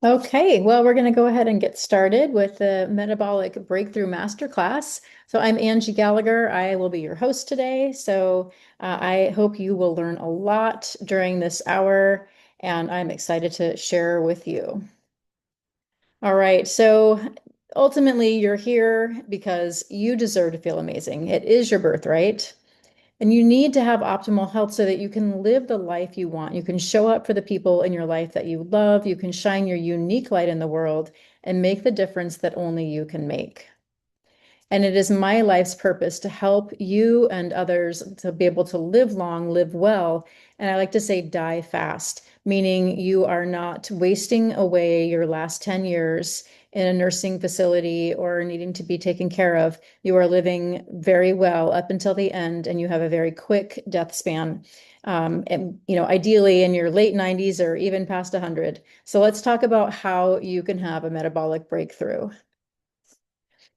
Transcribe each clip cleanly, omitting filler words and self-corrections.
Okay, well, we're going to go ahead and get started with the Metabolic Breakthrough Masterclass. So I'm Angie Gallagher. I will be your host today. I hope you will learn a lot during this hour, and I'm excited to share with you. All right, so ultimately, you're here because you deserve to feel amazing. It is your birthright. And you need to have optimal health so that you can live the life you want. You can show up for the people in your life that you love. You can shine your unique light in the world and make the difference that only you can make. And it is my life's purpose to help you and others to be able to live long, live well. And I like to say die fast, meaning you are not wasting away your last 10 years in a nursing facility or needing to be taken care of. You are living very well up until the end, and you have a very quick death span. Ideally in your late 90s or even past 100. So let's talk about how you can have a metabolic breakthrough.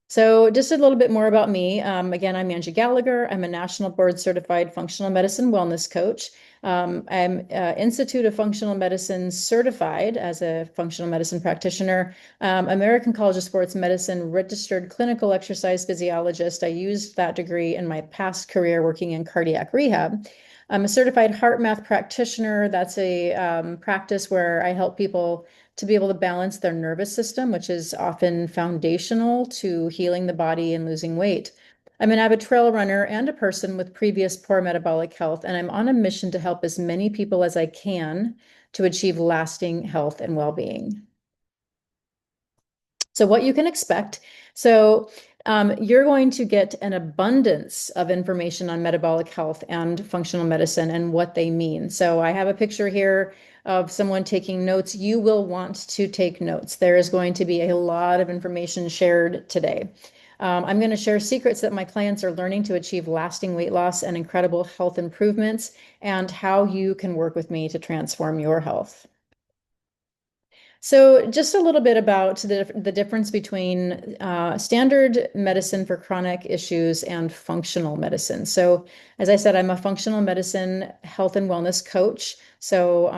So just a little bit more about me. Again, I'm Angie Gallagher. I'm a national board certified functional medicine wellness coach. I'm Institute of Functional Medicine certified as a functional medicine practitioner, American College of Sports Medicine registered clinical exercise physiologist. I used that degree in my past career working in cardiac rehab. I'm a certified heart math practitioner. That's a practice where I help people to be able to balance their nervous system, which is often foundational to healing the body and losing weight. I'm an avid trail runner and a person with previous poor metabolic health, and I'm on a mission to help as many people as I can to achieve lasting health and well-being. So what you can expect. So you're going to get an abundance of information on metabolic health and functional medicine and what they mean. So I have a picture here of someone taking notes. You will want to take notes. There is going to be a lot of information shared today. I'm going to share secrets that my clients are learning to achieve lasting weight loss and incredible health improvements, and how you can work with me to transform your health. So, just a little bit about the difference between standard medicine for chronic issues and functional medicine. So, as I said, I'm a functional medicine health and wellness coach. So,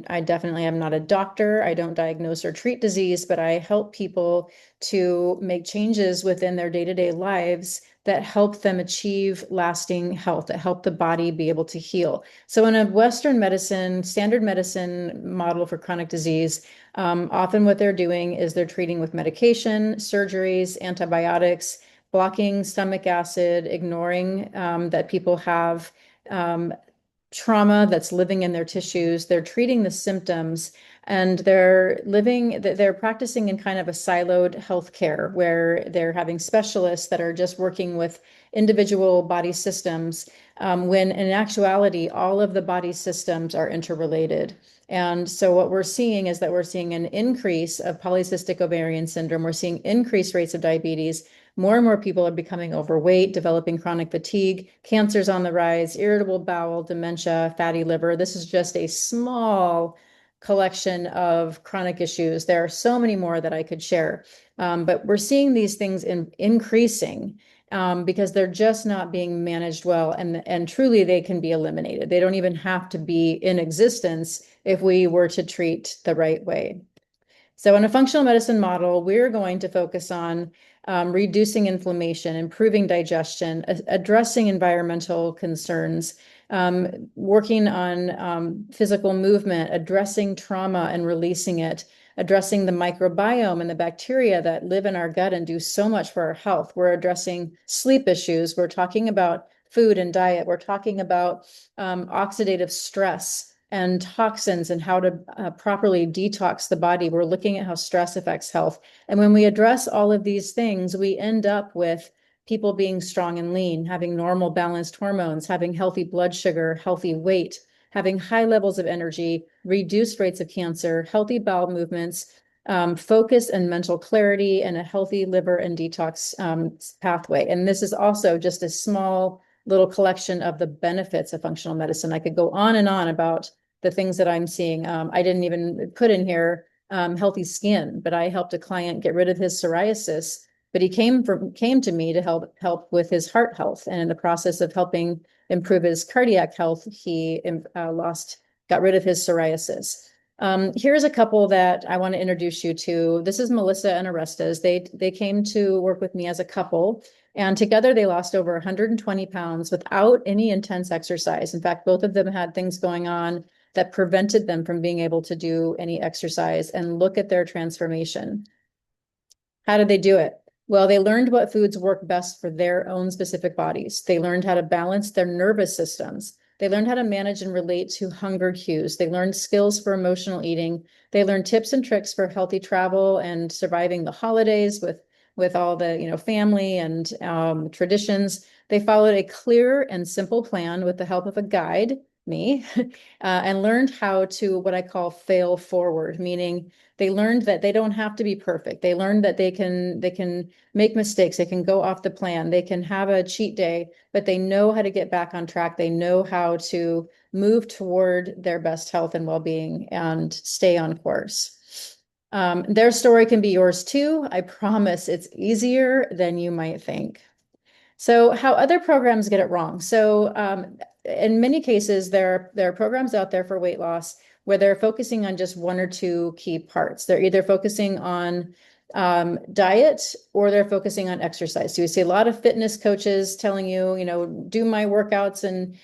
I definitely am not a doctor. I don't diagnose or treat disease, but I help people to make changes within their day-to-day lives that help them achieve lasting health, that help the body be able to heal. So, in a Western medicine, standard medicine model for chronic disease, often what they're doing is they're treating with medication, surgeries, antibiotics, blocking stomach acid, ignoring that people have um, trauma that's living in their tissues. They're treating the symptoms, and they're practicing in kind of a siloed healthcare where they're having specialists that are just working with individual body systems, when in actuality, all of the body systems are interrelated. And so what we're seeing is that we're seeing an increase of polycystic ovarian syndrome. We're seeing increased rates of diabetes. More and more people are becoming overweight, developing chronic fatigue, cancers on the rise, irritable bowel, dementia, fatty liver. This is just a small collection of chronic issues. There are so many more that I could share. But we're seeing these things increasing because they're just not being managed well, and truly they can be eliminated. They don't even have to be in existence if we were to treat the right way. So in a functional medicine model, we're going to focus on reducing inflammation, improving digestion, addressing environmental concerns, working on physical movement, addressing trauma and releasing it, addressing the microbiome and the bacteria that live in our gut and do so much for our health. We're addressing sleep issues. We're talking about food and diet. We're talking about oxidative stress and toxins and how to properly detox the body. We're looking at how stress affects health. And when we address all of these things, we end up with people being strong and lean, having normal balanced hormones, having healthy blood sugar, healthy weight, having high levels of energy, reduced rates of cancer, healthy bowel movements, focus and mental clarity, and a healthy liver and detox pathway. And this is also just a small little collection of the benefits of functional medicine. I could go on and on about the things that I'm seeing. I didn't even put in here healthy skin, but I helped a client get rid of his psoriasis. But he came to me to help with his heart health, and in the process of helping improve his cardiac health, he got rid of his psoriasis. Here's a couple that I want to introduce you to. This is Melissa and Orestes. They came to work with me as a couple, and together they lost over 120 pounds without any intense exercise. In fact, both of them had things going on that prevented them from being able to do any exercise. And look at their transformation. How did they do it? Well, they learned what foods work best for their own specific bodies. They learned how to balance their nervous systems. They learned how to manage and relate to hunger cues. They learned skills for emotional eating. They learned tips and tricks for healthy travel and surviving the holidays with all the family and traditions. They followed a clear and simple plan with the help of a guide, me, and learned how to what I call fail forward, meaning they learned that they don't have to be perfect. They learned that they can make mistakes. They can go off the plan. They can have a cheat day, but they know how to get back on track. They know how to move toward their best health and well-being and stay on course. Their story can be yours too. I promise it's easier than you might think. So how other programs get it wrong. So in many cases, there are programs out there for weight loss where they're focusing on just one or two key parts. They're either focusing on diet or they're focusing on exercise. So you see a lot of fitness coaches telling you, do my workouts and,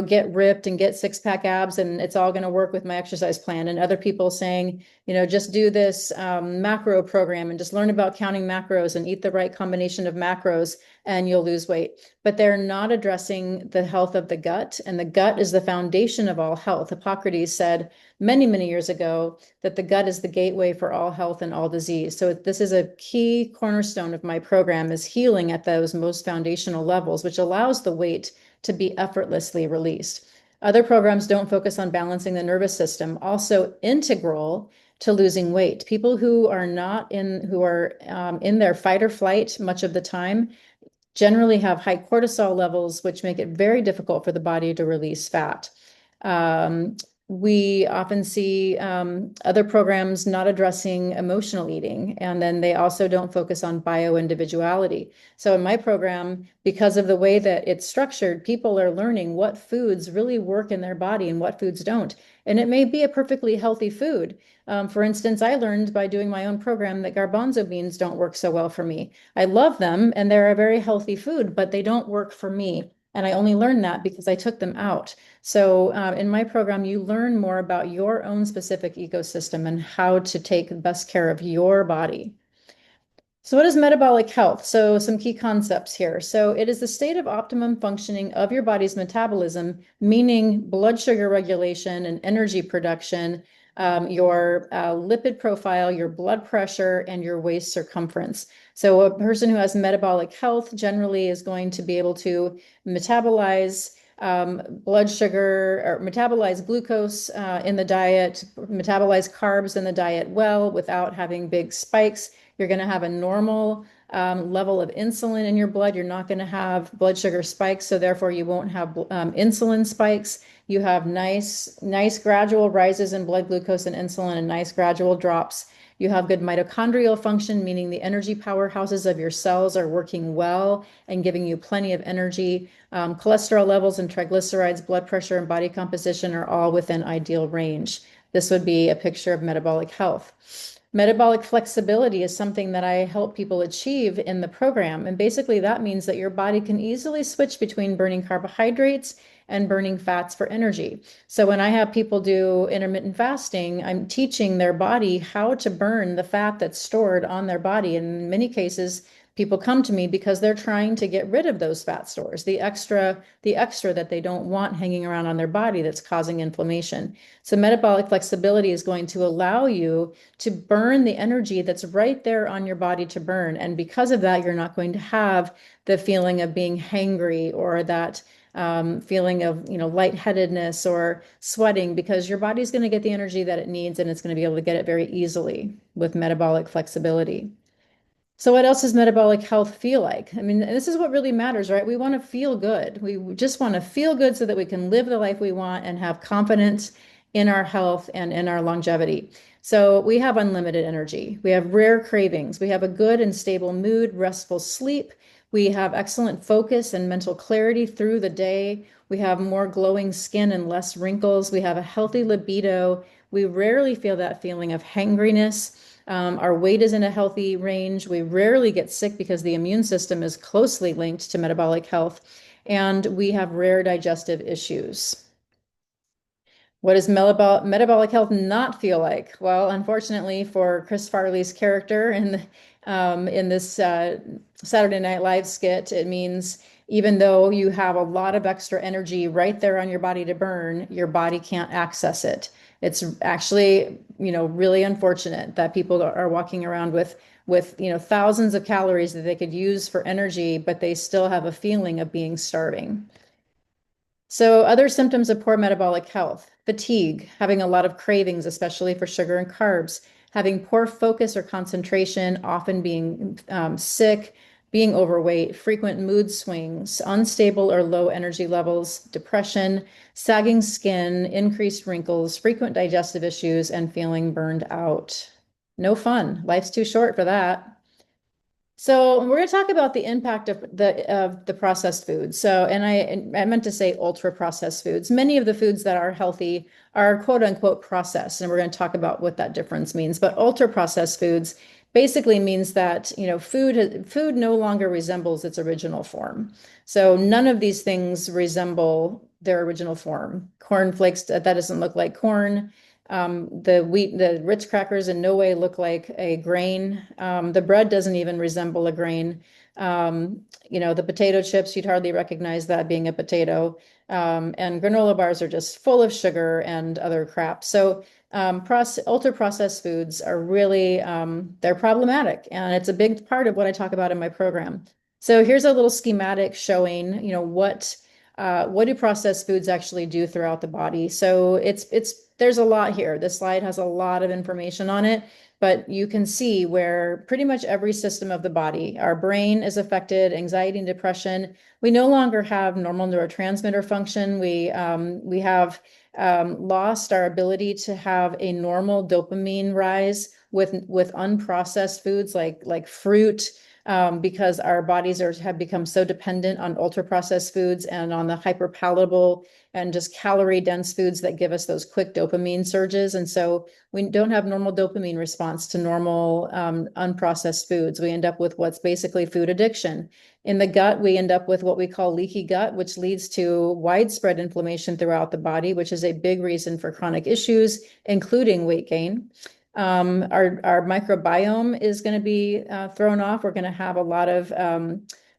get ripped and get six-pack abs and it's all going to work with my exercise plan. And other people saying, just do this macro program and just learn about counting macros and eat the right combination of macros and you'll lose weight. But they're not addressing the health of the gut. And the gut is the foundation of all health. Hippocrates said many, many years ago that the gut is the gateway for all health and all disease. So this is a key cornerstone of my program, is healing at those most foundational levels, which allows the weight to be effortlessly released. Other programs don't focus on balancing the nervous system, also integral to losing weight. People who are in their fight or flight much of the time generally have high cortisol levels, which make it very difficult for the body to release fat. We often see other programs not addressing emotional eating, and then they also don't focus on bio-individuality. So in my program, because of the way that it's structured, people are learning what foods really work in their body and what foods don't. And it may be a perfectly healthy food. For instance, I learned by doing my own program that garbanzo beans don't work so well for me. I love them and they're a very healthy food, but they don't work for me. And I only learned that because I took them out. So in my program, you learn more about your own specific ecosystem and how to take the best care of your body. So what is metabolic health? So some key concepts here. So it is the state of optimum functioning of your body's metabolism, meaning blood sugar regulation and energy production, your lipid profile, your blood pressure, and your waist circumference. So a person who has metabolic health generally is going to be able to metabolize blood sugar or metabolize glucose in the diet, metabolize carbs in the diet well without having big spikes. You're going to have a normal level of insulin in your blood. You're not going to have blood sugar spikes, so therefore you won't have insulin spikes. You have nice gradual rises in blood glucose and insulin and nice gradual drops. You have good mitochondrial function, meaning the energy powerhouses of your cells are working well and giving you plenty of energy. Cholesterol levels and triglycerides, blood pressure, and body composition are all within ideal range. This would be a picture of metabolic health. Metabolic flexibility is something that I help people achieve in the program. And basically that means that your body can easily switch between burning carbohydrates and burning fats for energy. So when I have people do intermittent fasting, I'm teaching their body how to burn the fat that's stored on their body. And in many cases, people come to me because they're trying to get rid of those fat stores, the extra that they don't want hanging around on their body that's causing inflammation. So metabolic flexibility is going to allow you to burn the energy that's right there on your body to burn. And because of that, you're not going to have the feeling of being hangry or that feeling of lightheadedness or sweating, because your body's going to get the energy that it needs and it's going to be able to get it very easily with metabolic flexibility. So what else does metabolic health feel like? I mean, this is what really matters, right? We want to feel good. We just want to feel good so that we can live the life we want and have confidence in our health and in our longevity. So we have unlimited energy. We have rare cravings. We have a good and stable mood, restful sleep. We have excellent focus and mental clarity through the day. We have more glowing skin and less wrinkles. We have a healthy libido. We rarely feel that feeling of hangriness. Our weight is in a healthy range. We rarely get sick because the immune system is closely linked to metabolic health. And we have rare digestive issues. What does metabolic health not feel like? Well, unfortunately for Chris Farley's character in this Saturday Night Live skit, it means even though you have a lot of extra energy right there on your body to burn, your body can't access it. It's actually, really unfortunate that people are walking around with thousands of calories that they could use for energy, but they still have a feeling of being starving. So other symptoms of poor metabolic health, fatigue, having a lot of cravings, especially for sugar and carbs, having poor focus or concentration, often being sick, being overweight, frequent mood swings, unstable or low energy levels, depression, sagging skin, increased wrinkles, frequent digestive issues, and feeling burned out. No fun. Life's too short for that. So we're going to talk about the impact of the processed foods. So, and I meant to say ultra processed foods. Many of the foods that are healthy are quote unquote processed, and we're going to talk about what that difference means. But ultra processed foods basically means that food no longer resembles its original form. So none of these things resemble their original form. Corn flakes, that doesn't look like corn. The Ritz crackers in no way look like a grain. The bread doesn't even resemble a grain. The potato chips, you'd hardly recognize that being a potato. And granola bars are just full of sugar and other crap. So ultra processed foods are really, they're problematic. And it's a big part of what I talk about in my program. So here's a little schematic showing, what do processed foods actually do throughout the body? So there's a lot here. This slide has a lot of information on it, but you can see where pretty much every system of the body, our brain is affected, anxiety and depression. We no longer have normal neurotransmitter function. We have lost our ability to have a normal dopamine rise with unprocessed foods like fruit, because our bodies have become so dependent on ultra processed foods and on the hyper palatable and just calorie dense foods that give us those quick dopamine surges. And so we don't have normal dopamine response to normal unprocessed foods. We end up with what's basically food addiction. In the gut, we end up with what we call leaky gut, which leads to widespread inflammation throughout the body, which is a big reason for chronic issues, including weight gain. Our microbiome is going to be thrown off. We're going to have a lot of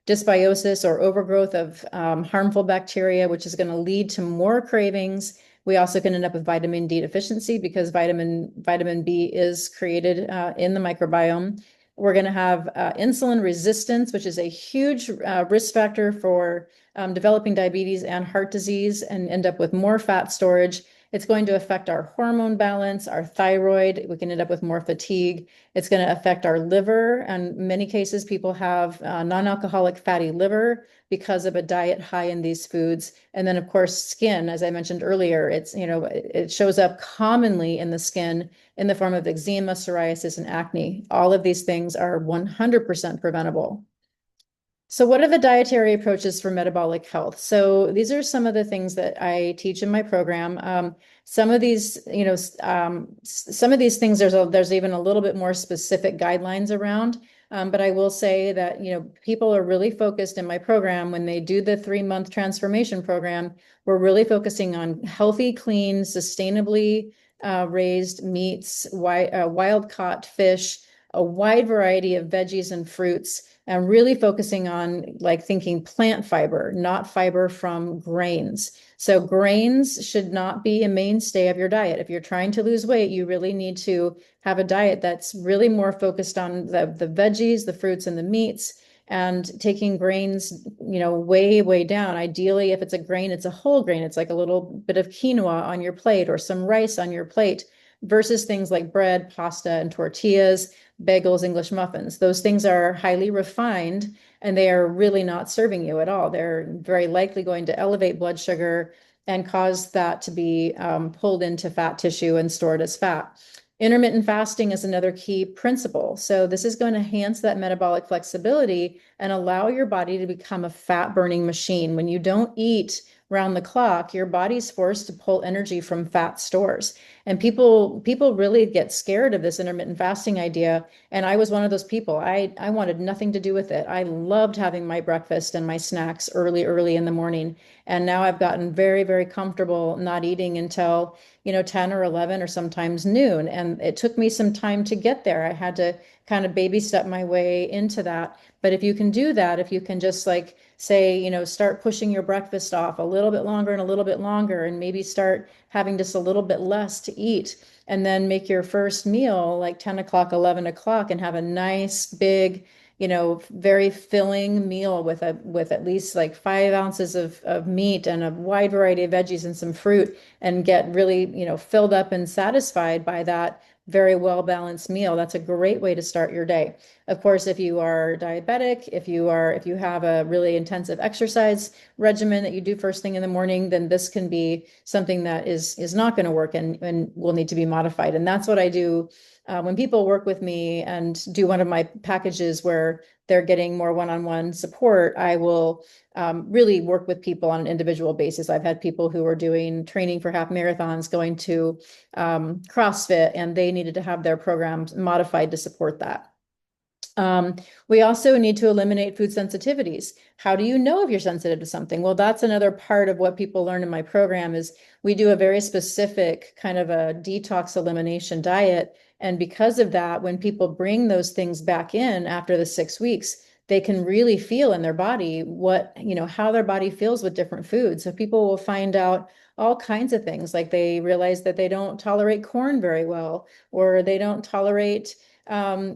dysbiosis or overgrowth of harmful bacteria, which is going to lead to more cravings. We also can end up with vitamin D deficiency because vitamin B is created in the microbiome. We're going to have insulin resistance, which is a huge risk factor for developing diabetes and heart disease, and end up with more fat storage. It's going to affect our hormone balance, our thyroid. We can end up with more fatigue. It's going to affect our liver. And in many cases, people have non-alcoholic fatty liver because of a diet high in these foods. And then, of course, skin, as I mentioned earlier, it shows up commonly in the skin in the form of eczema, psoriasis, and acne. All of these things are 100% preventable. So what are the dietary approaches for metabolic health? So these are some of the things that I teach in my program. Some of these, some of these things, there's even a little bit more specific guidelines around. But I will say that, people are really focused in my program when they do the 3-month transformation program. We're really focusing on healthy, clean, sustainably raised meats, wild caught fish, a wide variety of veggies and fruits, and really focusing on thinking plant fiber, not fiber from grains. So grains should not be a mainstay of your diet. If you're trying to lose weight, you really need to have a diet that's really more focused on the veggies, the fruits, and the meats, and taking grains, way, way down. Ideally, if it's a grain, it's a whole grain. It's like a little bit of quinoa on your plate or some rice on your plate versus things like bread, pasta, and tortillas, bagels, English muffins. Those things are highly refined and they are really not serving you at all. They're very likely going to elevate blood sugar and cause that to be pulled into fat tissue and stored as fat. Intermittent fasting is another key principle. So this is going to enhance that metabolic flexibility and allow your body to become a fat burning machine. When you don't eat round the clock, your body's forced to pull energy from fat stores. And people really get scared of this intermittent fasting idea. And I was one of those people. I wanted nothing to do with it. I loved having my breakfast and my snacks early in the morning. And now I've gotten very, very comfortable not eating until 10 or 11 or sometimes noon. And it took me some time to get there. I had to kind of baby step my way into that. But if you can do that, if you can just like say, start pushing your breakfast off a little bit longer and a little bit longer, and maybe start having just a little bit less to eat, and then make your first meal like 10 o'clock, 11 o'clock, and have a nice big, very filling meal with at least like 5 ounces of meat and a wide variety of veggies and some fruit, and get really, filled up and satisfied by that very well balanced meal. That's a great way to start your day. Of course, if you are diabetic, if you have a really intensive exercise regimen that you do first thing in the morning, then this can be something that is not going to work and will need to be modified. And that's what I do when people work with me and do one of my packages where they're getting more one-on-one support. I will really work with people on an individual basis. I've had people who are doing training for half marathons, going to CrossFit, and they needed to have their programs modified to support that. We also need to eliminate food sensitivities. How do you know if you're sensitive to something? Well, that's another part of what people learn in my program. Is we do a very specific kind of a detox elimination diet. And because of that, when people bring those things back in after the 6 weeks, they can really feel in their body how their body feels with different foods. So people will find out all kinds of things, like they realize that they don't tolerate corn very well, or they don't tolerate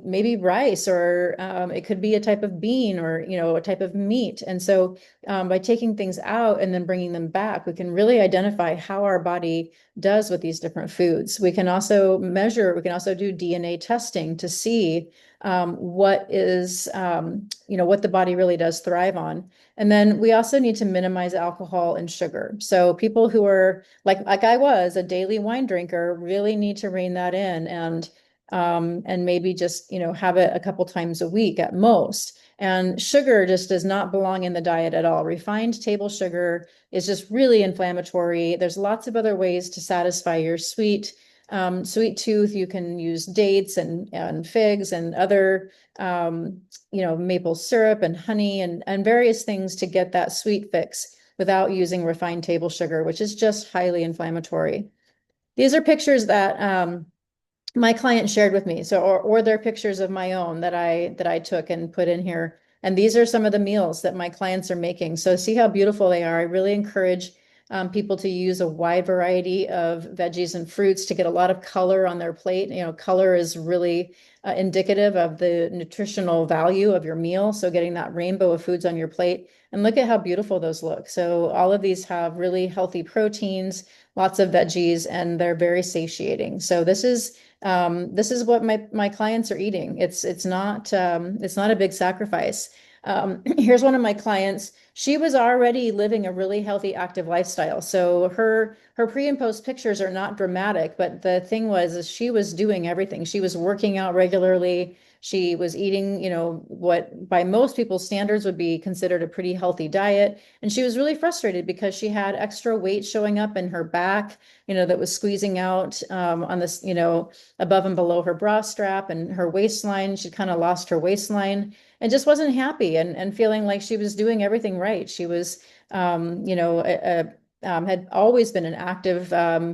maybe rice, or it could be a type of bean, or a type of meat. And so by taking things out and then bringing them back, we can really identify how our body does with these different foods. We can also do DNA testing to see what the body really does thrive on. And then we also need to minimize alcohol and sugar. So people who are like I was a daily wine drinker really need to rein that in, and maybe just have it a couple times a week at most. And sugar just does not belong in the diet at all. Refined table sugar is just really inflammatory. There's lots of other ways to satisfy your sweet tooth. You can use dates and figs and other maple syrup and honey and various things to get that sweet fix without using refined table sugar, which is just highly inflammatory. These are pictures that my client shared with me. So, or they're pictures of my own that I took and put in here. And these are some of the meals that my clients are making. So see how beautiful they are. I really encourage people to use a wide variety of veggies and fruits to get a lot of color on their plate. Color is really indicative of the nutritional value of your meal. So getting that rainbow of foods on your plate, and look at how beautiful those look. So all of these have really healthy proteins, lots of veggies, and they're very satiating. So this is what my clients are eating. It's not a big sacrifice. Here's one of my clients. She was already living a really healthy, active lifestyle. So her pre and post pictures are not dramatic, but the thing is she was doing everything. She was working out regularly. She was eating, what by most people's standards would be considered a pretty healthy diet. And she was really frustrated because she had extra weight showing up in her back, that was squeezing out on this, above and below her bra strap and her waistline. She kind of lost her waistline and just wasn't happy and feeling like she was doing everything right. She was, had always been an active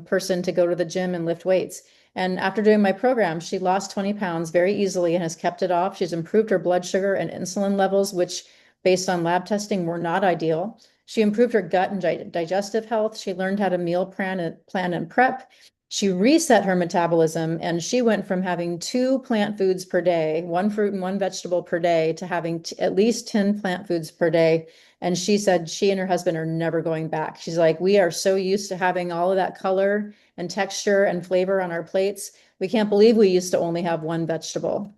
person to go to the gym and lift weights. And after doing my program, she lost 20 pounds very easily and has kept it off. She's improved her blood sugar and insulin levels, which based on lab testing were not ideal. She improved her gut and digestive health. She learned how to meal plan and prep. She reset her metabolism, and she went from having 2 plant foods per day, 1 fruit and 1 vegetable per day, to having at least 10 plant foods per day. And she said she and her husband are never going back. She's like, we are so used to having all of that color and texture and flavor on our plates. We can't believe we used to only have 1 vegetable.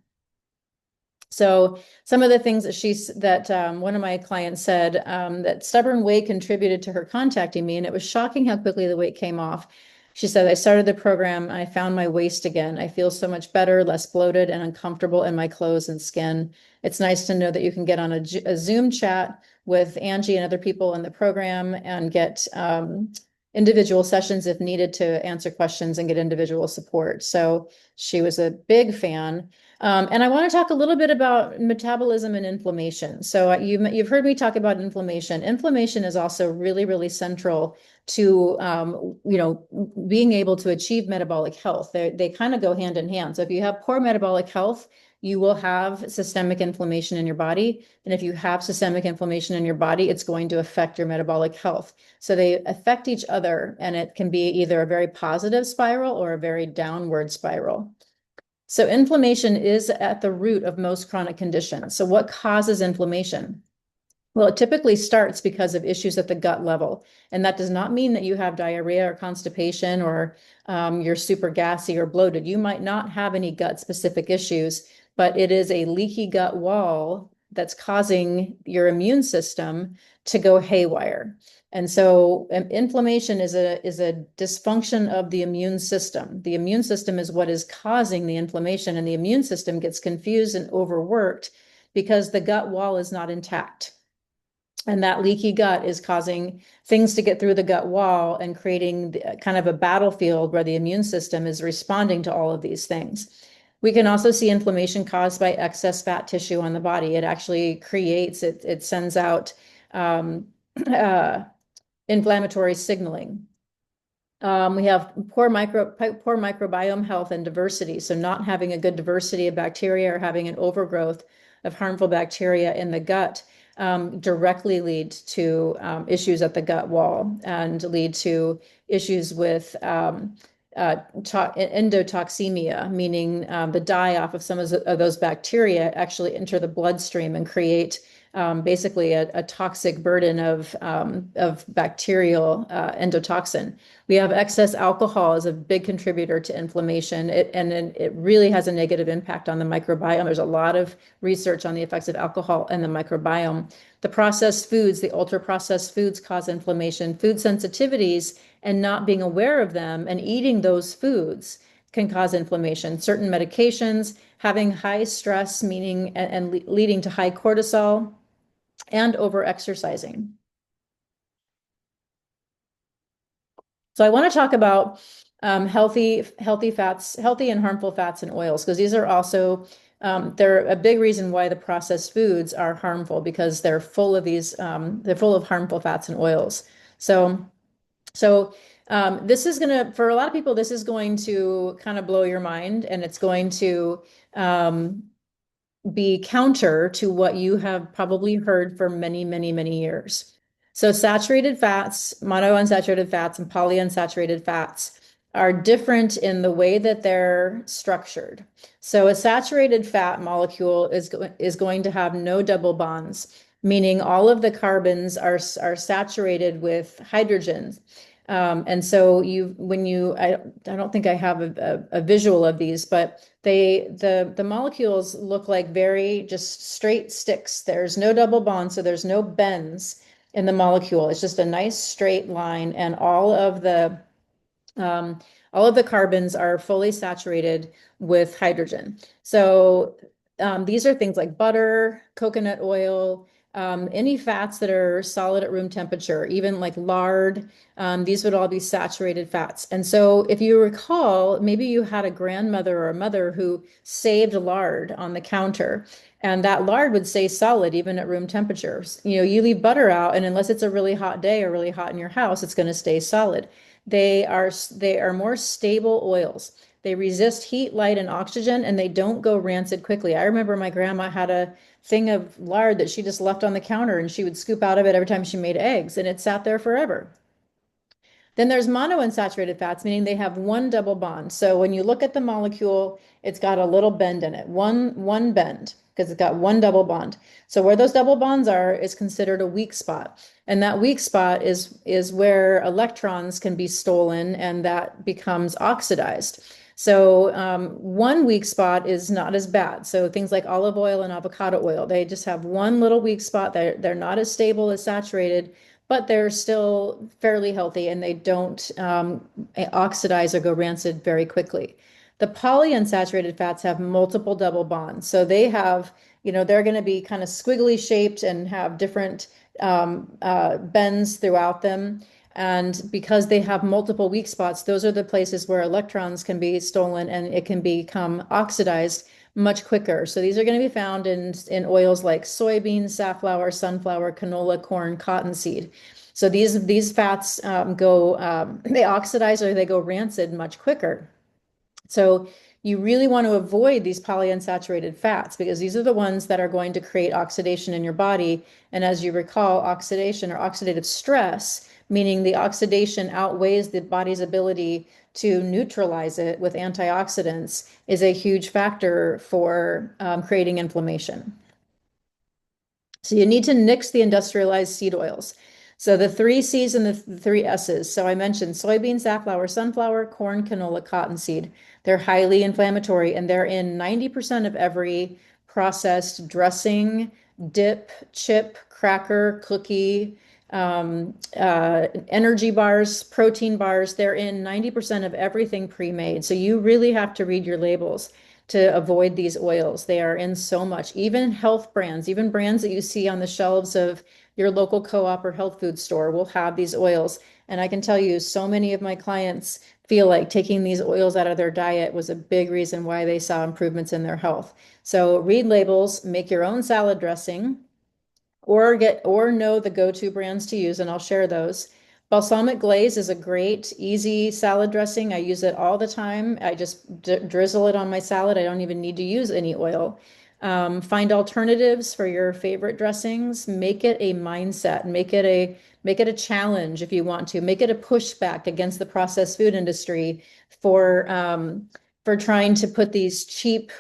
So some of the things that one of my clients said, that stubborn weight contributed to her contacting me, and it was shocking how quickly the weight came off. She said, I started the program and I found my waist again. I feel so much better, less bloated and uncomfortable in my clothes and skin. It's nice to know that you can get on a Zoom chat with Angie and other people in the program and get individual sessions if needed to answer questions and get individual support. So she was a big fan. And I want to talk a little bit about metabolism and inflammation. So you've heard me talk about inflammation. Inflammation is also really, really central to being able to achieve metabolic health. They kind of go hand in hand. So if you have poor metabolic health, you will have systemic inflammation in your body. And if you have systemic inflammation in your body, it's going to affect your metabolic health. So they affect each other, and it can be either a very positive spiral or a very downward spiral. So inflammation is at the root of most chronic conditions. So what causes inflammation? Well, it typically starts because of issues at the gut level. And that does not mean that you have diarrhea or constipation or you're super gassy or bloated. You might not have any gut specific issues, but it is a leaky gut wall that's causing your immune system to go haywire. And so inflammation is a dysfunction of the immune system. The immune system is what is causing the inflammation, and the immune system gets confused and overworked because the gut wall is not intact. And that leaky gut is causing things to get through the gut wall and creating kind of a battlefield where the immune system is responding to all of these things. We can also see inflammation caused by excess fat tissue on the body. It actually creates, it sends out inflammatory signaling. We have poor microbiome health and diversity. So not having a good diversity of bacteria or having an overgrowth of harmful bacteria in the gut directly lead to issues at the gut wall and lead to issues with endotoxemia, meaning the die-off of some of those bacteria actually enter the bloodstream and create basically a toxic burden of bacterial endotoxin. We have excess alcohol as a big contributor to inflammation, and it really has a negative impact on the microbiome. There's a lot of research on the effects of alcohol and the microbiome. The processed foods, the ultra-processed foods cause inflammation. Food sensitivities and not being aware of them and eating those foods can cause inflammation. Certain medications, having high stress, meaning and leading to high cortisol, and over exercising. So I want to talk about healthy fats, healthy and harmful fats and oils, because these are also they're a big reason why the processed foods are harmful, because they're full of these they're full of harmful fats and oils. So this is going to, for a lot of people, this is going to kind of blow your mind, and it's going to be counter to what you have probably heard for many, many, many years. So saturated fats, monounsaturated fats, and polyunsaturated fats are different in the way that they're structured. So a saturated fat molecule is going to have no double bonds, meaning all of the carbons are saturated with hydrogens. And so I don't think I have a visual of these, but the molecules look like very just straight sticks. There's no double bonds, so there's no bends in the molecule. It's just a nice straight line, and all of the carbons are fully saturated with hydrogen. So these are things like butter, coconut oil, any fats that are solid at room temperature, even like lard, these would all be saturated fats. And so if you recall, maybe you had a grandmother or a mother who saved lard on the counter, and that lard would stay solid even at room temperatures. You know, you leave butter out, and unless it's a really hot day or really hot in your house, it's going to stay solid. They are more stable oils. They resist heat, light, and oxygen, and they don't go rancid quickly. I remember my grandma had a thing of lard that she just left on the counter, and she would scoop out of it every time she made eggs, and it sat there forever. Then there's monounsaturated fats, meaning they have one double bond. So when you look at the molecule, it's got a little bend in it, one bend, because it's got one double bond. So where those double bonds are is considered a weak spot. And that weak spot is where electrons can be stolen, and that becomes oxidized. So one weak spot is not as bad. So things like olive oil and avocado oil, they just have one little weak spot. They're not as stable as saturated, but they're still fairly healthy and they don't oxidize or go rancid very quickly. The polyunsaturated fats have multiple double bonds. So they have, they're going to be kind of squiggly shaped and have different bends throughout them. And because they have multiple weak spots, those are the places where electrons can be stolen and it can become oxidized much quicker. So these are going to be found in oils like soybean, safflower, sunflower, canola, corn, cottonseed. So these fats they oxidize or they go rancid much quicker. So you really want to avoid these polyunsaturated fats because these are the ones that are going to create oxidation in your body. And as you recall, oxidation or oxidative stress, meaning the oxidation outweighs the body's ability to neutralize it with antioxidants, is a huge factor for creating inflammation. So you need to nix the industrialized seed oils. So the three C's and the three S's. So I mentioned soybean, safflower, sunflower, corn, canola, cottonseed. They're highly inflammatory and they're in 90% of every processed dressing, dip, chip, cracker, cookie, energy bars, protein bars. They're in 90% of everything pre-made. So you really have to read your labels to avoid these oils. They are in so much, even health brands, even brands that you see on the shelves of your local co-op or health food store will have these oils. And I can tell you, so many of my clients feel like taking these oils out of their diet was a big reason why they saw improvements in their health. So read labels, make your own salad dressing, or know the go-to brands to use, and I'll share those. Balsamic glaze is a great, easy salad dressing. I use it all the time. I just drizzle it on my salad. I don't even need to use any oil. Find alternatives for your favorite dressings. Make it a mindset. Make it a challenge if you want to. Make it a pushback against the processed food industry for trying to put these cheap,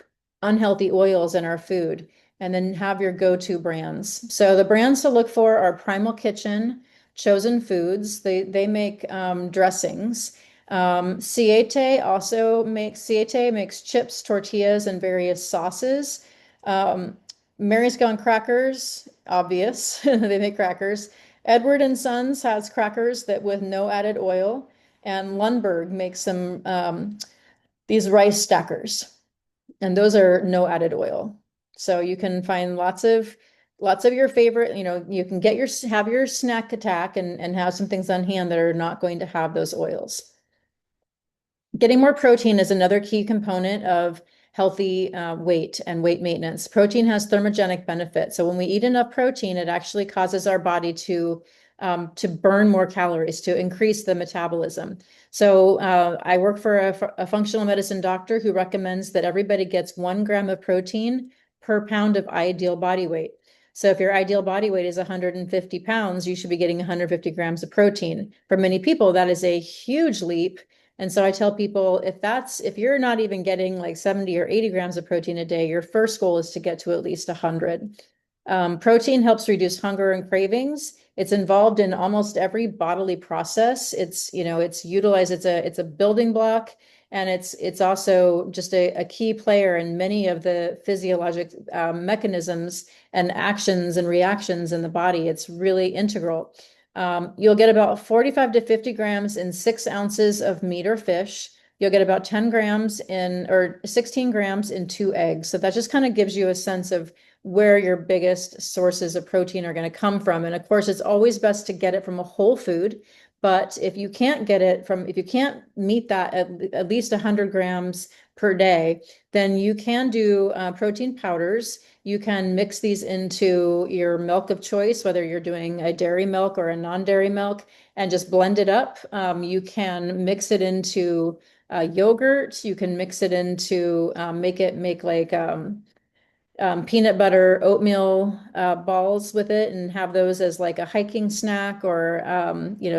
unhealthy oils in our food, and then have your go-to brands. So the brands to look for are Primal Kitchen, Chosen Foods. They make dressings. Siete makes chips, tortillas, and various sauces. Mary's Gone Crackers, obvious. They make crackers. Edward and Sons has crackers that with no added oil. And Lundberg makes some these rice stackers, and those are no added oil. So you can find lots of your favorite, you can have your snack attack and have some things on hand that are not going to have those oils. Getting more protein is another key component of healthy weight and weight maintenance. Protein has thermogenic benefits. So when we eat enough protein, it actually causes our body to burn more calories, to increase the metabolism. So I work for a functional medicine doctor who recommends that everybody gets 1 gram of protein per pound of ideal body weight. So if your ideal body weight is 150 pounds, you should be getting 150 grams of protein. For many people, that is a huge leap. And so I tell people, if you're not even getting like 70 or 80 grams of protein a day, your first goal is to get to at least 100. Protein helps reduce hunger and cravings. It's involved in almost every bodily process. It's utilized, it's a building block, and it's also just a key player in many of the physiologic mechanisms and actions and reactions in the body. It's really integral. You'll get about 45 to 50 grams in 6 ounces of meat or fish. You'll get about 10 grams or 16 grams in 2 eggs. So that just kind of gives you a sense of where your biggest sources of protein are going to come from. And of course, it's always best to get it from a whole food. But if you can't meet that at least 100 grams per day, then you can do protein powders. You can mix these into your milk of choice, whether you're doing a dairy milk or a non-dairy milk, and just blend it up. You can mix it into yogurt. You can mix it into make like peanut butter oatmeal balls with it and have those as like a hiking snack or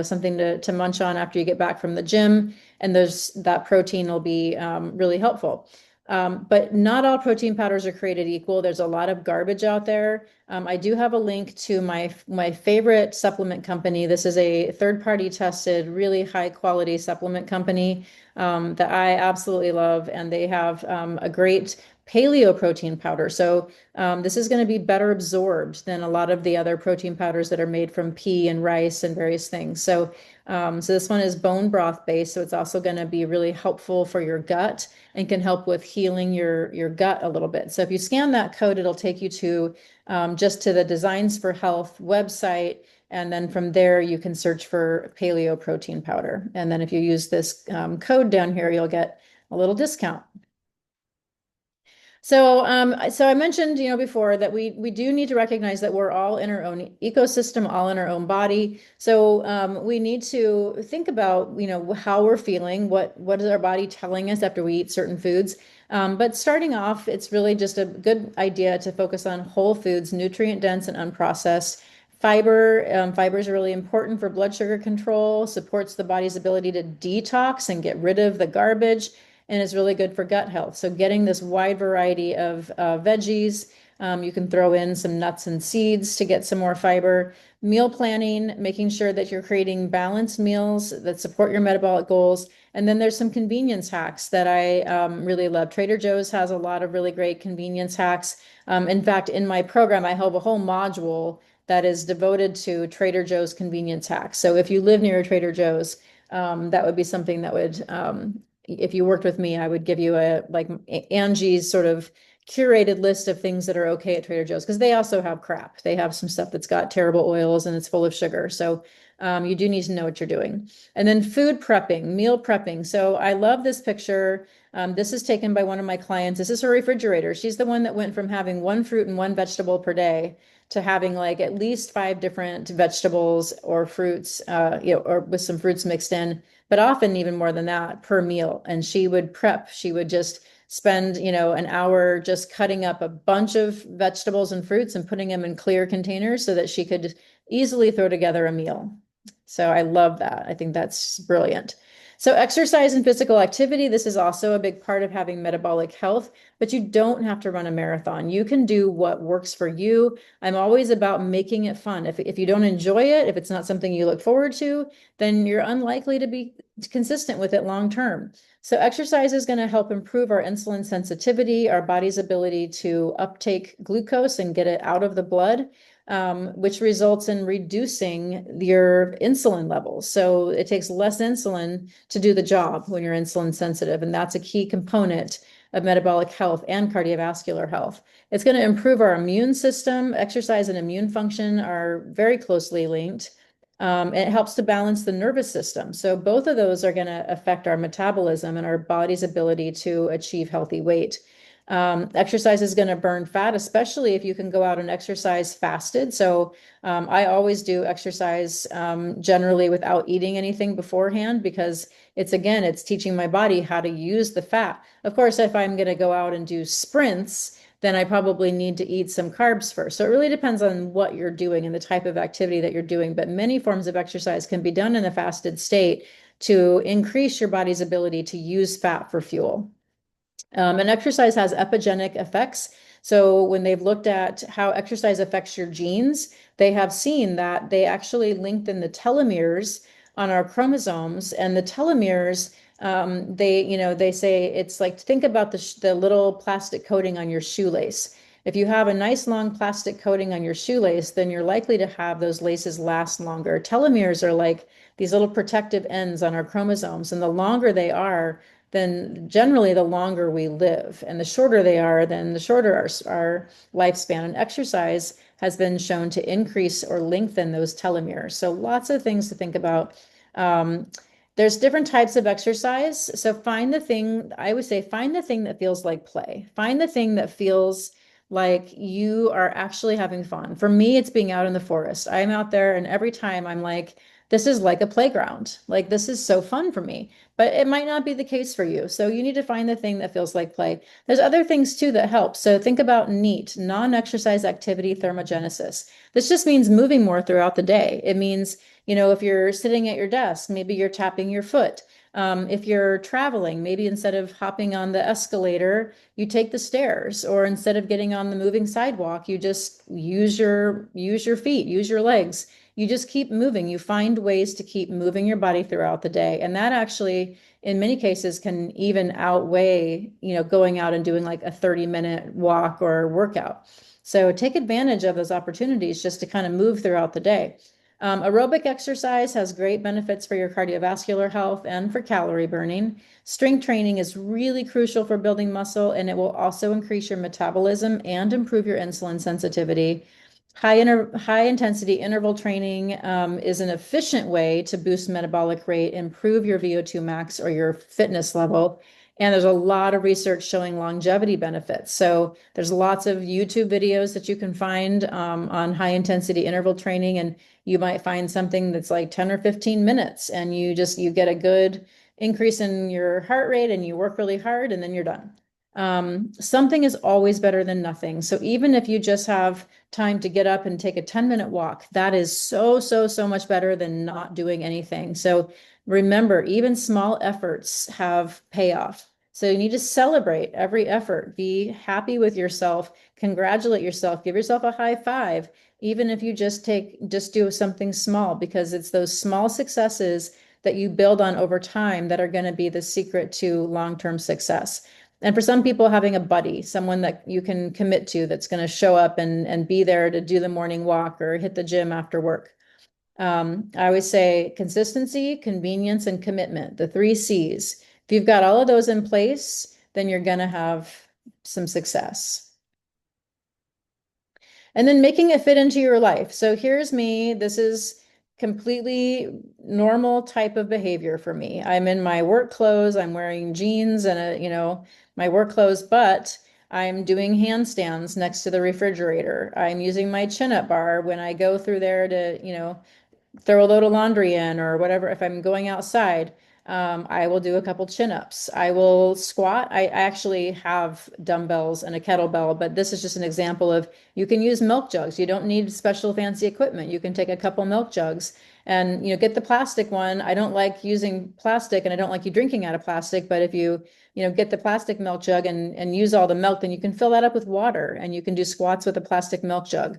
something to munch on after you get back from the gym. And that protein will be really helpful. But not all protein powders are created equal. There's a lot of garbage out there. I do have a link to my favorite supplement company. This is a third-party tested, really high quality supplement company that I absolutely love. And they have a great paleo protein powder. So this is going to be better absorbed than a lot of the other protein powders that are made from pea and rice and various things. So this one is bone broth based, so it's also going to be really helpful for your gut and can help with healing your gut a little bit. So if you scan that code, it'll take you to just to the Designs for Health website. And then from there, you can search for paleo protein powder. And then if you use this code down here, you'll get a little discount. So I mentioned, before that we do need to recognize that we're all in our own ecosystem, all in our own body. So we need to think about, how we're feeling, what is our body telling us after we eat certain foods. But starting off, it's really just a good idea to focus on whole foods, nutrient dense and unprocessed. Fiber is really important for blood sugar control, supports the body's ability to detox and get rid of the garbage, and is really good for gut health. So getting this wide variety of veggies, you can throw in some nuts and seeds to get some more fiber. Meal planning, making sure that you're creating balanced meals that support your metabolic goals. And then there's some convenience hacks that I really love. Trader Joe's has a lot of really great convenience hacks. In fact, in my program, I have a whole module that is devoted to Trader Joe's convenience hacks. So if you live near a Trader Joe's, that would be something that would, if you worked with me, I would give you like Angie's sort of curated list of things that are okay at Trader Joe's, because they also have crap. They have some stuff that's got terrible oils and it's full of sugar. So you do need to know what you're doing. And then food prepping, meal prepping. So I love this picture. This is taken by one of my clients. This is her refrigerator. She's the one that went from having one fruit and one vegetable per day to having like at least 5 different vegetables or fruits, or with some fruits mixed in, but often even more than that per meal. And she would prep. She would just spend, an hour just cutting up a bunch of vegetables and fruits and putting them in clear containers so that she could easily throw together a meal. So I love that. I think that's brilliant. So exercise and physical activity, this is also a big part of having metabolic health, but you don't have to run a marathon. You can do what works for you. I'm always about making it fun. If you don't enjoy it, if it's not something you look forward to, then you're unlikely to be consistent with it long term. So exercise is going to help improve our insulin sensitivity, our body's ability to uptake glucose and get it out of the blood, which results in reducing your insulin levels. So it takes less insulin to do the job when you're insulin sensitive. And that's a key component of metabolic health and cardiovascular health. It's going to improve our immune system. Exercise and immune function are very closely linked. It helps to balance the nervous system. So both of those are going to affect our metabolism and our body's ability to achieve healthy weight. Exercise is going to burn fat, especially if you can go out and exercise fasted. So I always do exercise generally without eating anything beforehand, because it's teaching my body how to use the fat. Of course, if I'm going to go out and do sprints, then I probably need to eat some carbs first. So it really depends on what you're doing and the type of activity that you're doing. But many forms of exercise can be done in a fasted state to increase your body's ability to use fat for fuel. And exercise has epigenetic effects. So when they've looked at how exercise affects your genes, they have seen that they actually lengthen the telomeres on our chromosomes, and the telomeres, they say it's like, think about the little plastic coating on your shoelace. If you have a nice long plastic coating on your shoelace, then you're likely to have those laces last longer. Telomeres are like these little protective ends on our chromosomes, and the longer they are, then generally the longer we live, and the shorter they are, then the shorter our lifespan. And exercise has been shown to increase or lengthen those telomeres. So lots of things to think about. There's different types of exercise. So I would say find the thing that feels like play. Find the thing that feels like you are actually having fun. For me, it's being out in the forest. I'm out there, and every time I'm like, this is like a playground. Like, this is so fun for me, but it might not be the case for you. So you need to find the thing that feels like play. There's other things too that help. So think about NEAT, non-exercise activity thermogenesis. This just means moving more throughout the day. It means, if you're sitting at your desk, maybe you're tapping your foot. If you're traveling, maybe instead of hopping on the escalator, you take the stairs, or instead of getting on the moving sidewalk, you just use your feet, use your legs. You just keep moving. You find ways to keep moving your body throughout the day. And that actually, in many cases, can even outweigh, going out and doing like a 30-minute walk or workout. So take advantage of those opportunities just to kind of move throughout the day. Aerobic exercise has great benefits for your cardiovascular health and for calorie burning. Strength training is really crucial for building muscle, and it will also increase your metabolism and improve your insulin sensitivity. High intensity interval training is an efficient way to boost metabolic rate, improve your VO2 max or your fitness level. And there's a lot of research showing longevity benefits. So there's lots of YouTube videos that you can find on high intensity interval training, and you might find something that's like 10 or 15 minutes, and you get a good increase in your heart rate, and you work really hard, and then you're done. Something is always better than nothing. So even if you just have time to get up and take a 10-minute walk, that is so, so, so much better than not doing anything. So remember, even small efforts have payoff. So you need to celebrate every effort. Be happy with yourself, congratulate yourself, give yourself a high five, even if you just do something small, because it's those small successes that you build on over time that are going to be the secret to long-term success. And for some people, having a buddy, someone that you can commit to that's going to show up and be there to do the morning walk or hit the gym after work. I always say consistency, convenience, and commitment, the 3 C's. If you've got all of those in place, then you're going to have some success. And then making it fit into your life. So here's me. This is completely normal type of behavior for me. I'm in my work clothes. I'm wearing jeans and my work clothes, but I'm doing handstands next to the refrigerator. I'm using my chin-up bar when I go through there to, throw a load of laundry in or whatever. If I'm going outside, I will do a couple chin-ups. I will squat. I actually have dumbbells and a kettlebell, but this is just an example of you can use milk jugs. You don't need special fancy equipment. You can take a couple milk jugs and get the plastic one. I don't like using plastic and I don't like you drinking out of plastic, but if you get the plastic milk jug and use all the milk, then you can fill that up with water and you can do squats with a plastic milk jug.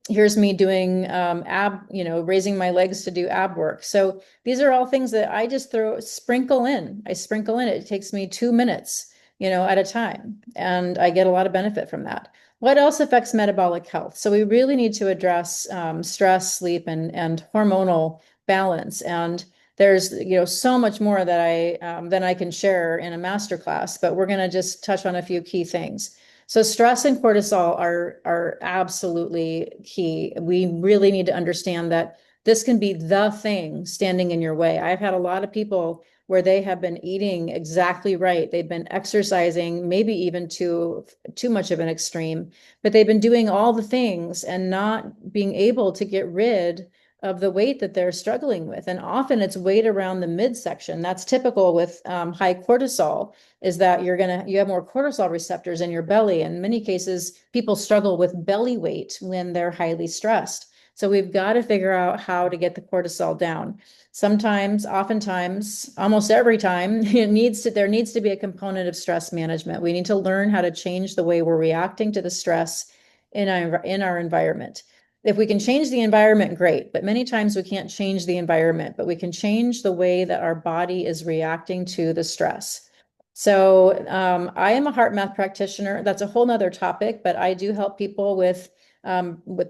Here's me doing raising my legs to do ab work. So these are all things that I just sprinkle in. I sprinkle in. It takes me 2 minutes, at a time, and I get a lot of benefit from that. What else affects metabolic health? So we really need to address stress, sleep, and hormonal balance. And there's so much more that I can share in a masterclass, but we're going to just touch on a few key things. So stress and cortisol are absolutely key. We really need to understand that this can be the thing standing in your way. I've had a lot of people where they have been eating exactly right. They've been exercising, maybe even too much of an extreme, but they've been doing all the things and not being able to get rid of the weight that they're struggling with. And often it's weight around the midsection. That's typical with high cortisol, is that you have more cortisol receptors in your belly. In many cases, people struggle with belly weight when they're highly stressed. So we've got to figure out how to get the cortisol down. Sometimes, oftentimes, almost every time, there needs to be a component of stress management. We need to learn how to change the way we're reacting to the stress in our environment. If we can change the environment, great, but many times we can't change the environment, but we can change the way that our body is reacting to the stress. So I am a heart math practitioner. That's a whole nother topic, but I do help people with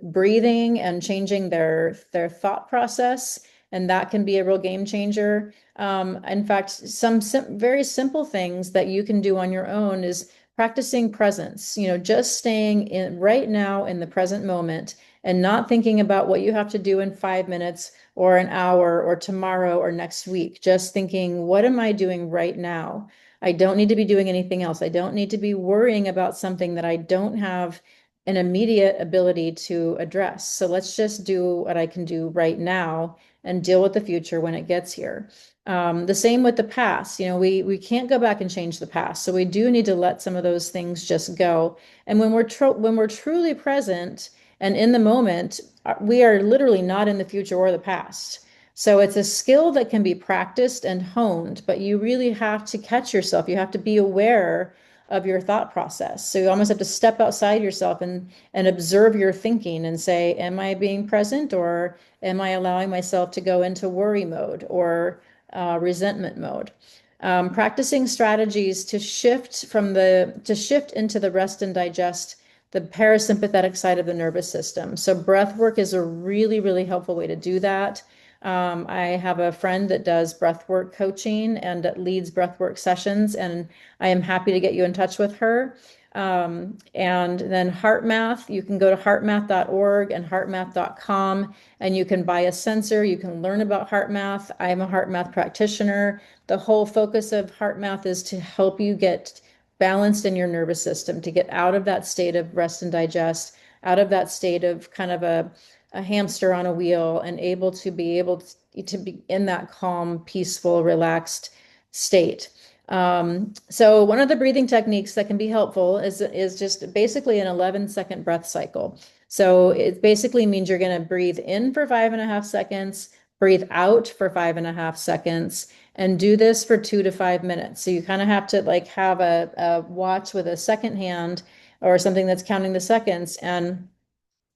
breathing and changing their thought process, and that can be a real game changer. In fact, some very simple things that you can do on your own is practicing presence, just staying in right now in the present moment and not thinking about what you have to do in 5 minutes or an hour or tomorrow or next week. Just thinking, what am I doing right now? I don't need to be doing anything else. I don't need to be worrying about something that I don't have an immediate ability to address. So let's just do what I can do right now and deal with the future when it gets here. The same with the past. We can't go back and change the past. So we do need to let some of those things just go. And when we're truly present and in the moment, we are literally not in the future or the past. So it's a skill that can be practiced and honed, but you really have to catch yourself. You have to be aware of your thought process. So you almost have to step outside yourself and observe your thinking and say, am I being present, or am I allowing myself to go into worry mode or resentment mode? Practicing strategies to shift into the rest and digest, the parasympathetic side of the nervous system. So breath work is a really, really helpful way to do that. I have a friend that does breathwork coaching and that leads breathwork sessions, and I am happy to get you in touch with her. And then heart math, you can go to heartmath.org and heartmath.com, and you can buy a sensor. You can learn about heart math. I'm a heart math practitioner. The whole focus of heart math is to help you get balanced in your nervous system, to get out of that state of rest and digest, out of that state of kind of a hamster on a wheel, and able to be in that calm, peaceful, relaxed state. So one of the breathing techniques that can be helpful is just basically an 11-second breath cycle. So it basically means you're going to breathe in for 5.5 seconds, breathe out for 5.5 seconds, and do this for 2 to 5 minutes. So you kind of have to like have a watch with a second hand or something that's counting the seconds, and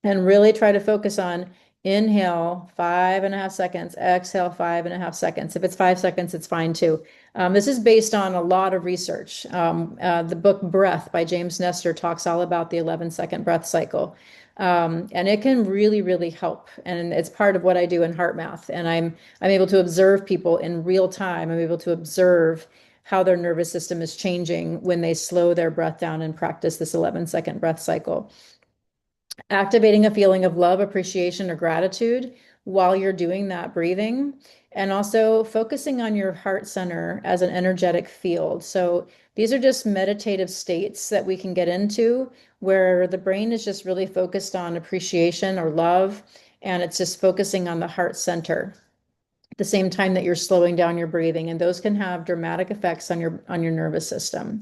really try to focus on inhale 5.5 seconds, exhale 5.5 seconds. If it's 5 seconds, it's fine too. This is based on a lot of research. The book Breath by James Nestor talks all about the 11-second breath cycle. And it can really, really help. And it's part of what I do in heart math. And I'm able to observe people in real time. I'm able to observe how their nervous system is changing when they slow their breath down and practice this 11-second breath cycle. Activating a feeling of love, appreciation, or gratitude while you're doing that breathing, and also focusing on your heart center as an energetic field. So these are just meditative states that we can get into where the brain is just really focused on appreciation or love, and it's just focusing on the heart center at the same time that you're slowing down your breathing, and those can have dramatic effects on your nervous system.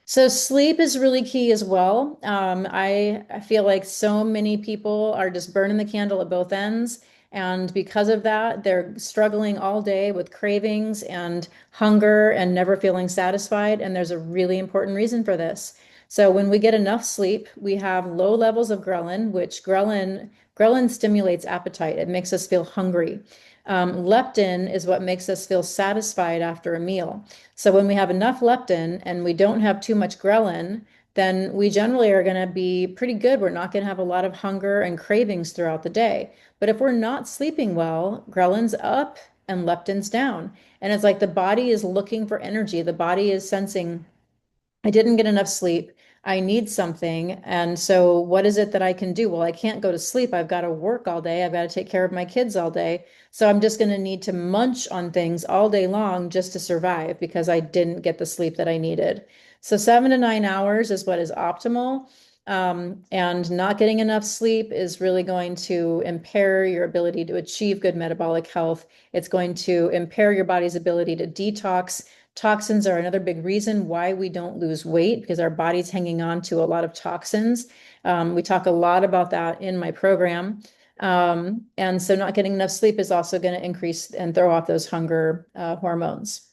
So sleep is really key as well. I feel like so many people are just burning the candle at both ends. And because of that, they're struggling all day with cravings and hunger and never feeling satisfied. And there's a really important reason for this. So when we get enough sleep, we have low levels of ghrelin, which ghrelin stimulates appetite. It makes us feel hungry. Leptin is what makes us feel satisfied after a meal. So when we have enough leptin and we don't have too much ghrelin, then we generally are going to be pretty good. We're not going to have a lot of hunger and cravings throughout the day. But if we're not sleeping well, ghrelin's up and leptin's down. And it's like the body is looking for energy. The body is sensing, I didn't get enough sleep. I need something. And so what is it that I can do? Well, I can't go to sleep. I've got to work all day. I've got to take care of my kids all day. So I'm just going to need to munch on things all day long just to survive because I didn't get the sleep that I needed. So 7 to 9 hours is what is optimal. And not getting enough sleep is really going to impair your ability to achieve good metabolic health. It's going to impair your body's ability to detox. Toxins are another big reason why we don't lose weight because our body's hanging on to a lot of toxins. We talk a lot about that in my program. And so not getting enough sleep is also going to increase and throw off those hunger hormones.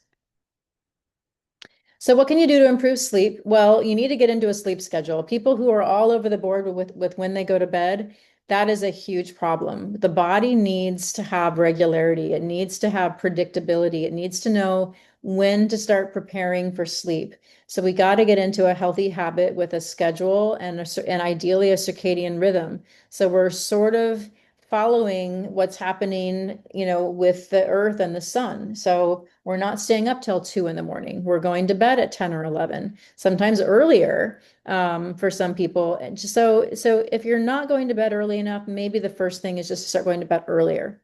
So what can you do to improve sleep? Well, you need to get into a sleep schedule. People who are all over the board with when they go to bed, that is a huge problem. The body needs to have regularity. It needs to have predictability. It needs to know when to start preparing for sleep. So we got to get into a healthy habit with a schedule and ideally a circadian rhythm. So we're sort of following what's happening, with the earth and the sun. So we're not staying up till 2 in the morning. We're going to bed at 10 or 11, sometimes earlier for some people. And so if you're not going to bed early enough, maybe the first thing is just to start going to bed earlier.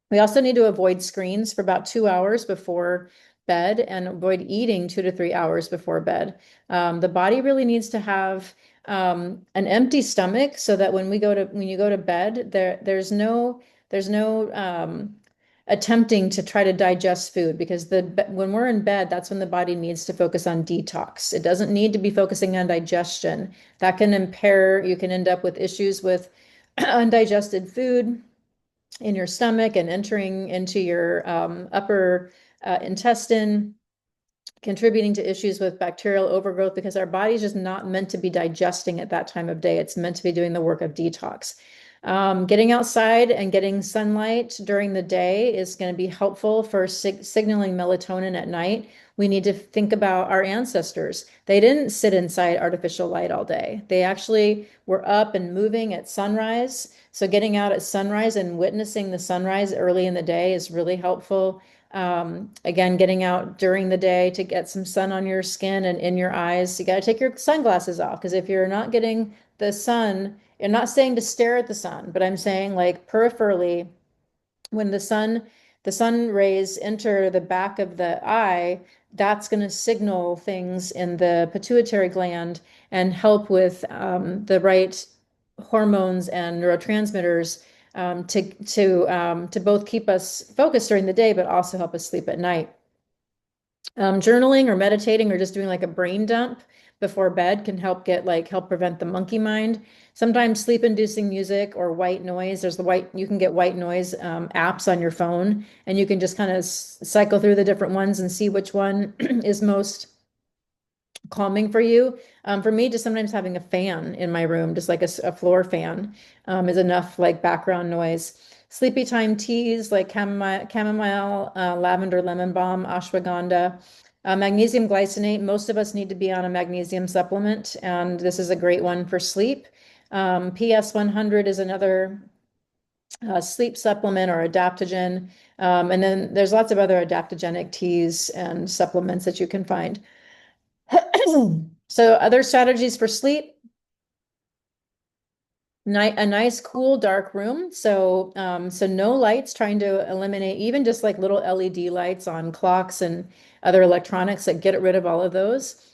We also need to avoid screens for about 2 hours before bed and avoid eating 2 to 3 hours before bed. The body really needs to have an empty stomach so that when you go to bed, there's no attempting to try to digest food because when we're in bed, that's when the body needs to focus on detox. It doesn't need to be focusing on digestion. That can impair, you can end up with issues with undigested food in your stomach and entering into your upper intestine. contributing to issues with bacterial overgrowth because our body's just not meant to be digesting at that time of day. It's meant to be doing the work of detox. Getting outside and getting sunlight during the day is going to be helpful for signaling melatonin at night. We need to think about our ancestors. They didn't sit inside artificial light all day. They actually were up and moving at sunrise. So getting out at sunrise and witnessing the sunrise early in the day is really helpful. Again, getting out during the day to get some sun on your skin and in your eyes. You got to take your sunglasses off because if you're not getting the sun, I'm not saying to stare at the sun, but I'm saying like peripherally, when the sun rays enter the back of the eye, that's going to signal things in the pituitary gland and help with the right hormones and neurotransmitters to both keep us focused during the day, but also help us sleep at night. Journaling or meditating or just doing like a brain dump before bed can help prevent the monkey mind. Sometimes sleep-inducing music or white noise. You can get white noise apps on your phone, and you can just kind of cycle through the different ones and see which one is most calming for you. For me, just sometimes having a fan in my room, just like a floor fan, is enough like background noise. Sleepy time teas like chamomile, lavender, lemon balm, ashwagandha, magnesium glycinate. Most of us need to be on a magnesium supplement, and this is a great one for sleep. PS 100 is another sleep supplement or adaptogen. And then there's lots of other adaptogenic teas and supplements that you can find. So other strategies for sleep, a nice cool dark room. So no lights, trying to eliminate even just like little LED lights on clocks and other electronics, that get rid of all of those.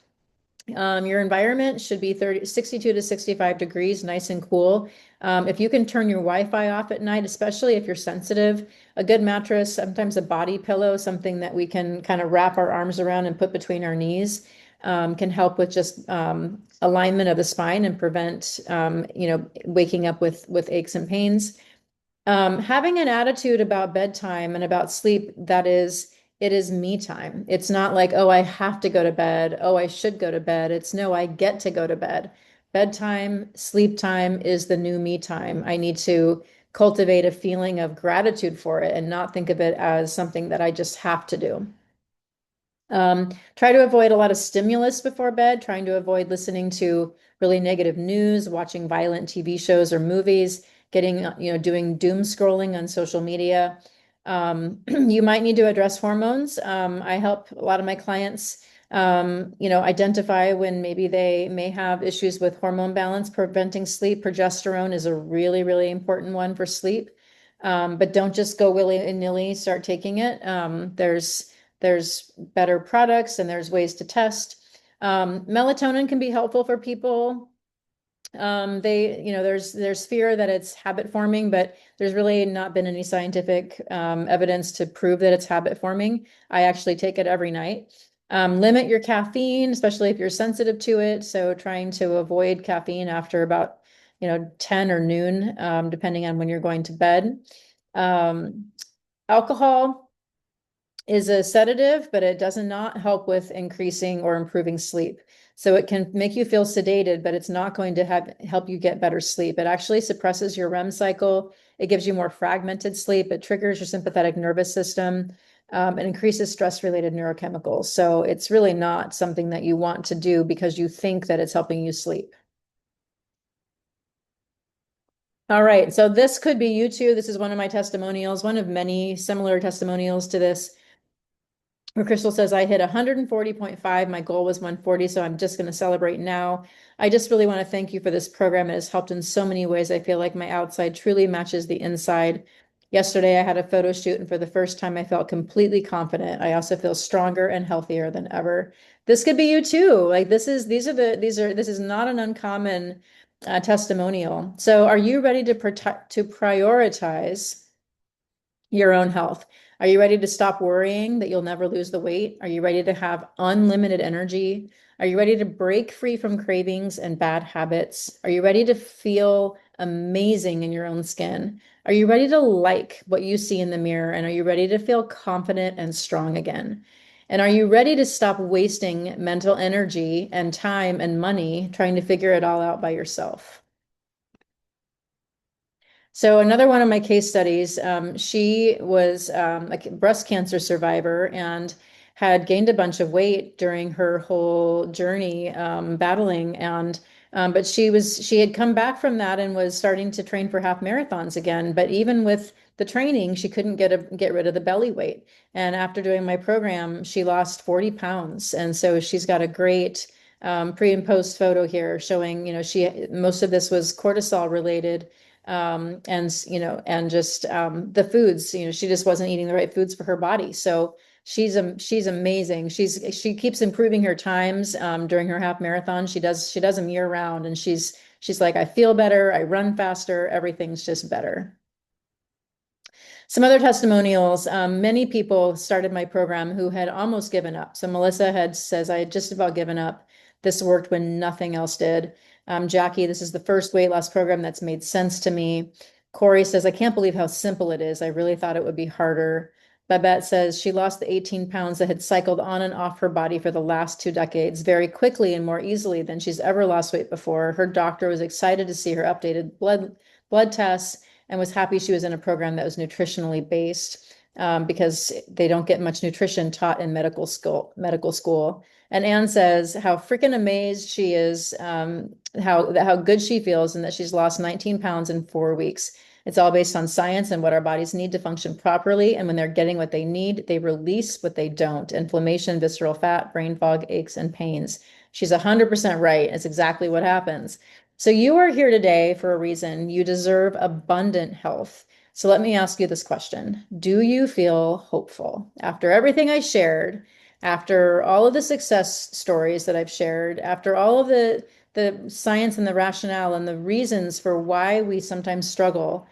Your environment should be 62 to 65 degrees, nice and cool. If you can turn your Wi-Fi off at night, especially if you're sensitive, a good mattress, sometimes a body pillow, something that we can kind of wrap our arms around and put between our knees, can help with just alignment of the spine and prevent, waking up with aches and pains. Having an attitude about bedtime and about sleep that it is me time. It's not like, oh, I have to go to bed. Oh, I should go to bed. It's no, I get to go to bed. Bedtime, sleep time is the new me time. I need to cultivate a feeling of gratitude for it and not think of it as something that I just have to do. Try to avoid a lot of stimulus before bed, trying to avoid listening to really negative news, watching violent TV shows or movies, doing doom scrolling on social media. You might need to address hormones. I help a lot of my clients, identify when maybe they may have issues with hormone balance, preventing sleep. Progesterone is a really, really important one for sleep. But don't just go willy-nilly start taking it. There's better products and there's ways to test. Melatonin can be helpful for people. There's fear that it's habit forming, but there's really not been any scientific evidence to prove that it's habit forming. I actually take it every night. Limit your caffeine, especially if you're sensitive to it. So trying to avoid caffeine after about 10 or noon, depending on when you're going to bed. Alcohol is a sedative, but it does not help with increasing or improving sleep. So it can make you feel sedated, but it's not going to help you get better sleep. It actually suppresses your REM cycle. It gives you more fragmented sleep. It triggers your sympathetic nervous system. It increases stress-related neurochemicals. So it's really not something that you want to do because you think that it's helping you sleep. All right, so this could be you too. This is one of my testimonials, one of many similar testimonials to this, where Crystal says, I hit 140.5. My goal was 140, so I'm just going to celebrate now. I just really want to thank you for this program. It has helped in so many ways. I feel like my outside truly matches the inside. Yesterday, I had a photo shoot, and for the first time, I felt completely confident. I also feel stronger and healthier than ever. This could be you too. Like this is not an uncommon testimonial. So, are you ready to prioritize your own health? Are you ready to stop worrying that you'll never lose the weight? Are you ready to have unlimited energy? Are you ready to break free from cravings and bad habits? Are you ready to feel amazing in your own skin? Are you ready to like what you see in the mirror? And are you ready to feel confident and strong again? And are you ready to stop wasting mental energy and time and money trying to figure it all out by yourself? So another one of my case studies, she was a breast cancer survivor and had gained a bunch of weight during her whole journey battling. And but she had come back from that and was starting to train for half marathons again. But even with the training, she couldn't get rid of the belly weight. And after doing my program, she lost 40 pounds. And so she's got a great pre and post photo here showing, she most of this was cortisol related, and just the foods, she just wasn't eating the right foods for her body. So she's amazing. She keeps improving her times during her half marathon. She does them year round, and she's like, I feel better, I run faster, everything's just better. Some other testimonials. Many people started my program who had almost given up. So Melissa says, I had just about given up. This worked when nothing else did. Jackie, this is the first weight loss program that's made sense to me. Corey says, I can't believe how simple it is. I really thought it would be harder. Babette says she lost the 18 pounds that had cycled on and off her body for the last 2 decades very quickly and more easily than she's ever lost weight before. Her doctor was excited to see her updated blood tests and was happy she was in a program that was nutritionally based, because they don't get much nutrition taught in medical school. And Anne says how freaking amazed she is, how good she feels, and that she's lost 19 pounds in 4 weeks. It's all based on science and what our bodies need to function properly. And when they're getting what they need, they release what they don't: inflammation, visceral fat, brain fog, aches, and pains. She's 100% right. It's exactly what happens. So you are here today for a reason. You deserve abundant health. So let me ask you this question. Do you feel hopeful? After everything I shared, after all of the success stories that I've shared, after all of the science and the rationale and the reasons for why we sometimes struggle,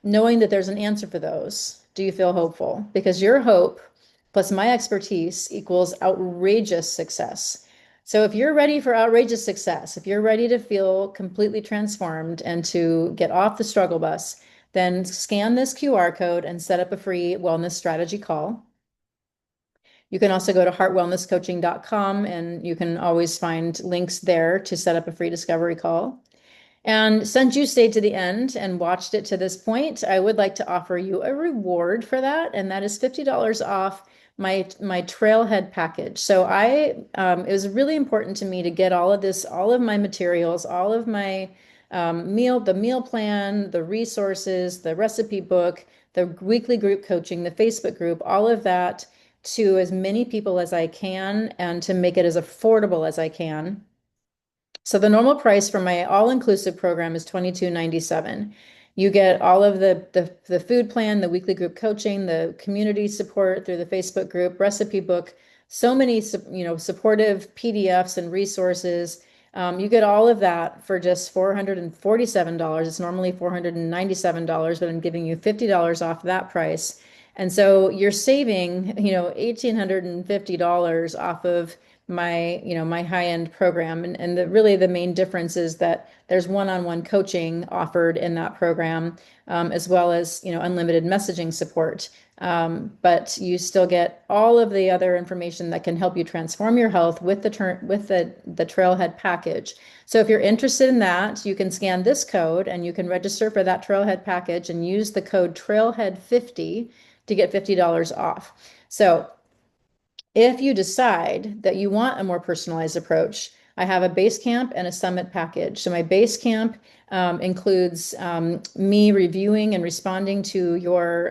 knowing that there's an answer for those, do you feel hopeful? Because your hope plus my expertise equals outrageous success. So if you're ready for outrageous success, if you're ready to feel completely transformed and to get off the struggle bus, then scan this QR code and set up a free wellness strategy call. You can also go to heartwellnesscoaching.com, and you can always find links there to set up a free discovery call. And since you stayed to the end and watched it to this point, I would like to offer you a reward for that, and that is $50 off my trailhead package. So it was really important to me to get all of this, all of my materials, all of my the meal plan, the resources, the recipe book, the weekly group coaching, the Facebook group, all of that to as many people as I can, and to make it as affordable as I can. So the normal price for my all-inclusive program is $22.97. You get all of the food plan, the weekly group coaching, the community support through the Facebook group, recipe book, so many supportive PDFs and resources. You get all of that for just $447. It's normally $497, but I'm giving you $50 off that price. And so you're saving, $1,850 off of my high-end program. And really the main difference is that there's one-on-one coaching offered in that program, as well as, unlimited messaging support. But you still get all of the other information that can help you transform your health with the Trailhead package. So if you're interested in that, you can scan this code and you can register for that Trailhead package and use the code Trailhead50 to get $50 off. So if you decide that you want a more personalized approach, I have a base camp and a summit package. So my base camp includes me reviewing and responding to your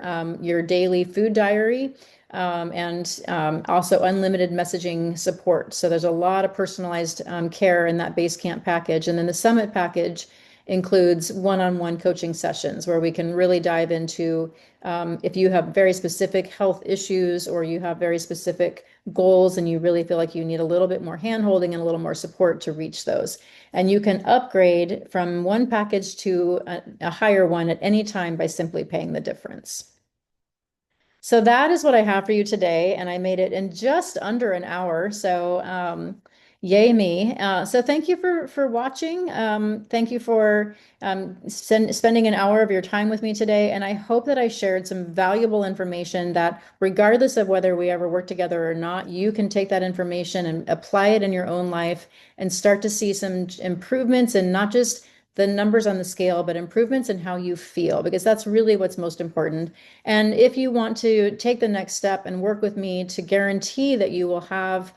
daily food diary, and also unlimited messaging support. So there's a lot of personalized care in that base camp package. And then the summit package includes one-on-one coaching sessions where we can really dive into if you have very specific health issues or you have very specific goals and you really feel like you need a little bit more hand-holding and a little more support to reach those. And you can upgrade from one package to a higher one at any time by simply paying the difference. So that is what I have for you today, and I made it in just under an hour. So Yay me. So thank you for watching. Thank you for spending an hour of your time with me today. And I hope that I shared some valuable information that regardless of whether we ever work together or not, you can take that information and apply it in your own life and start to see some improvements and not just the numbers on the scale, but improvements in how you feel, because that's really what's most important. And if you want to take the next step and work with me to guarantee that you will have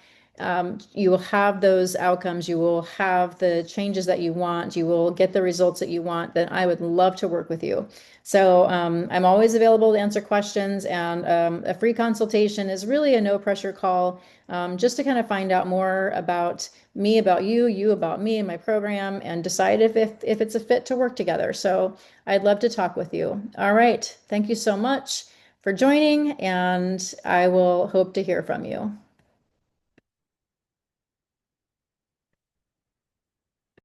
those outcomes, you will have the changes that you want, you will get the results that you want, then I would love to work with you. So I'm always available to answer questions, and a free consultation is really a no pressure call, just to kind of find out more about me, about you, you about me and my program, and decide if it's a fit to work together. So I'd love to talk with you. All right. Thank you so much for joining, and I will hope to hear from you.